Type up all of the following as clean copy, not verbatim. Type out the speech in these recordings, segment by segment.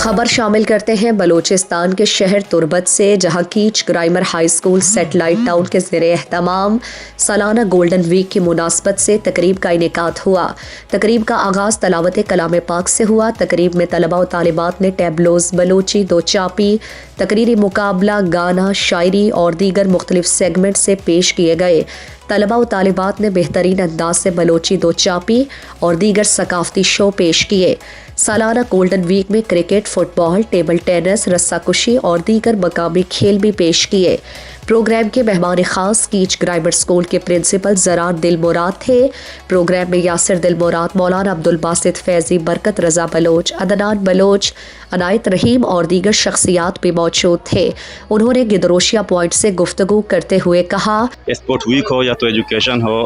खबर शामिल करते हैं बलूचिस्तान के शहर तुर्बत से, जहां कीच grammar high school satellite town के ज़ेरे एहतमाम सालाना गोल्डन वीक की मुनासबत से तकरीब का इनेकाद हुआ। तकरीब का आगाज़ तलावत कलाम पाक से हुआ। तकरीब में तलबा और तालिबात ने टैबलोज, बलूची, दो चापी, तकरीरी मुकाबला, गाना, शायरी और दीगर मुख्तलिफ सेगमेंट से पेश किए गए। तलबा और तालिबात ने बेहतरीन अंदाज से बलोची, दो चापी और दीगर सकाफती शो पेश किए। सालाना गोल्डन वीक में क्रिकेट, फुटबॉल, टेबल टेनिस, रस्साकुशी और दीगर मकामी खेल भी पेश किए। प्रोग्राम के मेहमान खास कीच ग्रामर स्कूल के प्रिंसिपल ज़रार दिल मुराद थे। प्रोग्राम में यासिर दिल मुराद, मौलाना अब्दुल बासित फैजी, बरकत रजा बलोच, अदनान बलोच, अनायत रहीम और दीगर शख्सियात भी मौजूद थे। उन्होंने गिदरोशिया पॉइंट से गुफ्तगू करते हुए कहा, स्पोर्ट वीक हो या तो एजुकेशन हो,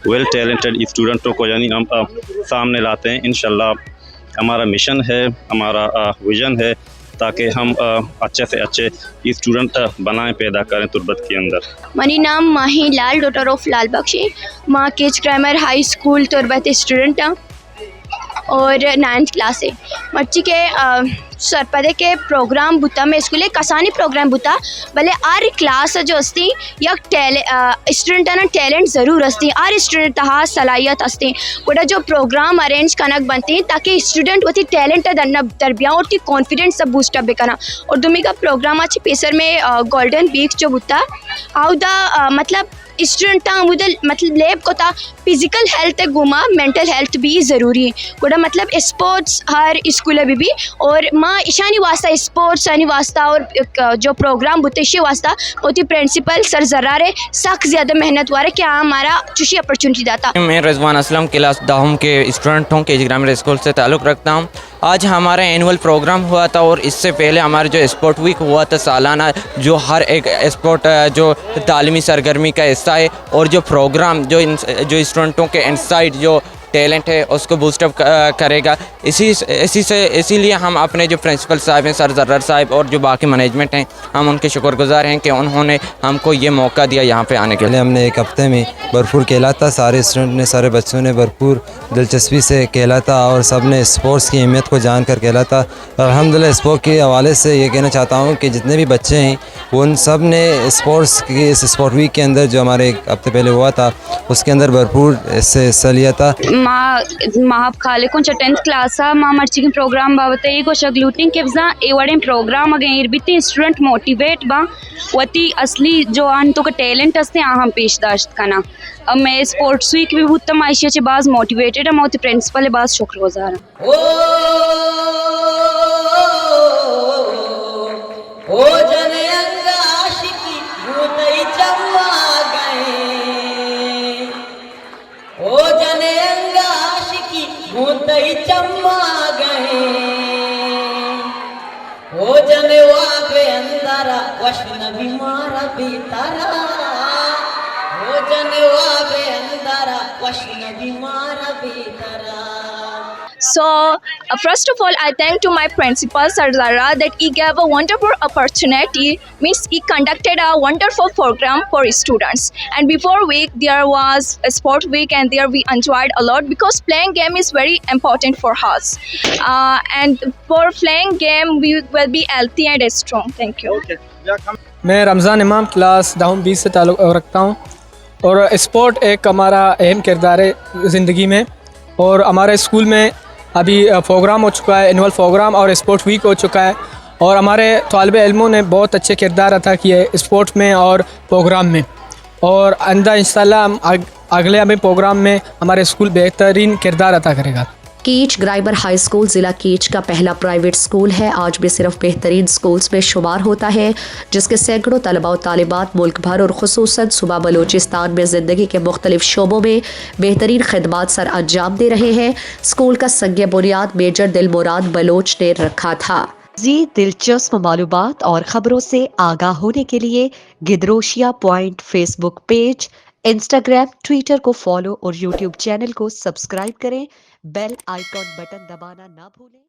वेल टैलेंटेड स्टूडेंटों को यानी हम सामने लाते हैं। इंशाल्लाह हमारा मिशन है, हमारा विजन है, ताकि हम अच्छे से अच्छे स्टूडेंट बनाएं, पैदा करें तुर्बत के अंदर। मनी नाम माही लाल, डॉटर ऑफ लाल बख्शी, माँ कीच grammar high school Turbat student और 9th क्लास है। मर्ची के सरपदे के प्रोग्राम बुता में स्कूल कसानी प्रोग्राम बुता भले आर क्लास जो अस्ती या स्टूडेंटाना टैलेंट ज़रूर अस्ती, आर स्टूडेंट तहा सलाहियत अस्ती गोटा जो प्रोग्राम अरेंज कनक बनती ताकि स्टूडेंट वती टैलेंट दन्ना तरबिया और कॉन्फिडेंस सब बूस्टअप बेकना। और दुमी का प्रोग्राम अच्छी पेसर में गोल्डन वीक जो बुता आउ द मतलब स्टूडेंट मतलब लेब को फिजिकल हेल्थ घुमा, मेंटल हेल्थ भी ज़रूरी है गोटा मतलब स्पोर्ट्स हर स्कूल में भी। और माँ ईशानी वास्ता स्पोर्ट्स आनी वास्ता और जो प्रोग्राम बुतेशी वास्ता होती प्रिंसिपल सर ज़रारे सख्त ज़्यादा मेहनत वारे क्या हमारा चुशी अपॉर्चुनिटी दाता। मैं रिजवान असलम क्लास 10 के स्टूडेंट हूँ, कीच ग्रामर स्कूल से ताल्लुक़ रखता हूँ। आज हमारा एनुअल प्रोग्राम हुआ था और इससे पहले हमारा जो स्पोर्ट वीक हुआ था सालाना, जो हर एक स्पोर्ट जो तालीमी सरगर्मी का हिस्सा है और जो प्रोग्राम जो स्टूडेंटों के इनसाइड जो टैलेंट है उसको बूस्टअप करेगा। इसीलिए हम अपने जो प्रिंसिपल साहब हैं सर ज़र्रार साहब और जो बाकी मैनेजमेंट हैं, हम उनके शुक्रगुजार हैं कि उन्होंने हमको ये मौका दिया यहाँ पे आने के लिए। हमने एक हफ्ते में भरपूर खेला था, सारे स्टूडेंट ने, सारे बच्चों ने भरपूर दिलचस्पी से खेला था और सब ने स्पोर्ट्स की अहमियत को जानकर खेला था। अल्हम्दुलिल्लाह स्पोर्ट के हवाले से ये कहना चाहता हूँ कि जितने भी बच्चे हैं उन सब ने स्पोर्ट्स की इस स्पोर्ट वीक के अंदर जो हमारे एक हफ्ते पहले हुआ था उसके अंदर भरपूर इससे हिस्सा लिया था। माहब खाले को 10th क्लास माँ मर्ची के प्रोग्राम बाबते को शगलूटिंग के वजा एवड़े प्रोग्राम अगर इरबिती स्टूडेंट मोटिवेट बा वती असली जो आन तो का टैलेंट असते हम पेशदाश्त करना। अब मैं स्पोर्ट्स वीक भी बहुत तमाशिया से बाज मोटिवेटेड है, मोती प्रिंसिपल बाज शुक्रगुजार चम्मा गए हो जनवा पे अंदर वशन बीमारा बेतारा हो जनवा पे अंदर वशन बीमारा बेतारा। So first of all, I thank to my principal Sir Zara that he gave a wonderful opportunity. Means he conducted a wonderful program for students. And before week there was a sport week, and there we enjoyed a lot because playing game is very important for us. And for playing game we will be healthy and strong. Thank you. मैं रमज़ान इमाम class 10 से ताल्लुक़ रखता हूँ और sport एक हमारा अहम किरदार है ज़िंदगी में। और हमारे स्कूल में अभी प्रोग्राम हो चुका है, एनुअल प्रोग्राम और स्पोर्ट वीक हो चुका है और हमारे तालिबे इल्मों ने बहुत अच्छे किरदार अदा किए स्पोर्ट में और प्रोग्राम में। और आइंदा इंशाल्लाह हम अगले हमें प्रोग्राम में हमारे स्कूल बेहतरीन किरदार अदा करेगा। कीच ग्रामर हाई स्कूल ज़िला कीच का पहला प्राइवेट स्कूल है। आज भी सिर्फ बेहतरीन स्कूल्स में शुमार होता है, जिसके सैकड़ों तलबा और तालिबात मुल्क भर और खुसूसन सूबा बलूचिस्तान में ज़िंदगी के मुख्तलिफ शोबों में बेहतरीन खिदमात सर अंजाम दे रहे हैं। स्कूल का संग बुनियाद मेजर दिल मुराद बलोच ने रखा था। दिलचस्प मालूमात और ख़बरों से आगाह होने के लिए Gedrosia point Facebook page, Instagram, Twitter को फॉलो और यूट्यूब चैनल को सब्सक्राइब करें। बेल आइकॉन बटन दबाना ना भूलें।